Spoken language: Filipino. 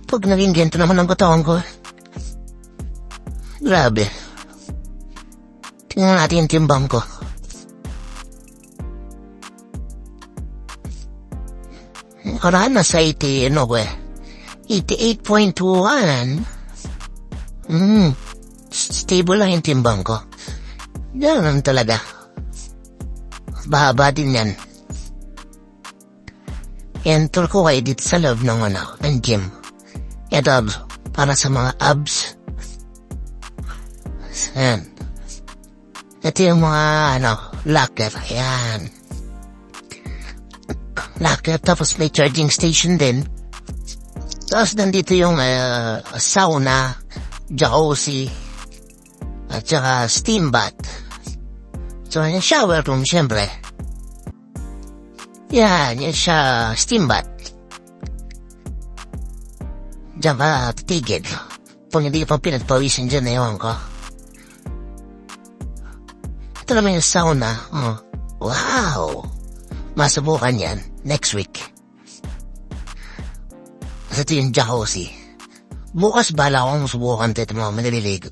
Pag naging gento naman ang katawan ko. Grabe. Tingnan natin yung timbang ko. Nakaraan na sa 88.1. Stable lang yung timbang ko. Ganun talaga. Bahaba din yan. Enter ko kayo dito sa loob ng gym. Ito, para sa mga abs. Ayan. Ito yung mga, locker. Ayan. Locker, tapos may charging station din. Tapos nandito yung sauna, jacuzzi, at saka steam bath. So, yung shower room, syempre. Yan, yung steam bath. Diyan ka titigil. Kung hindi ka pang pinagpawisin dyan, ewan ko. Ito naman yung sauna. Wow! Masubukan yan next week. Ito yung jacuzzi. Bukas bala akong subukan dito mga manililigo.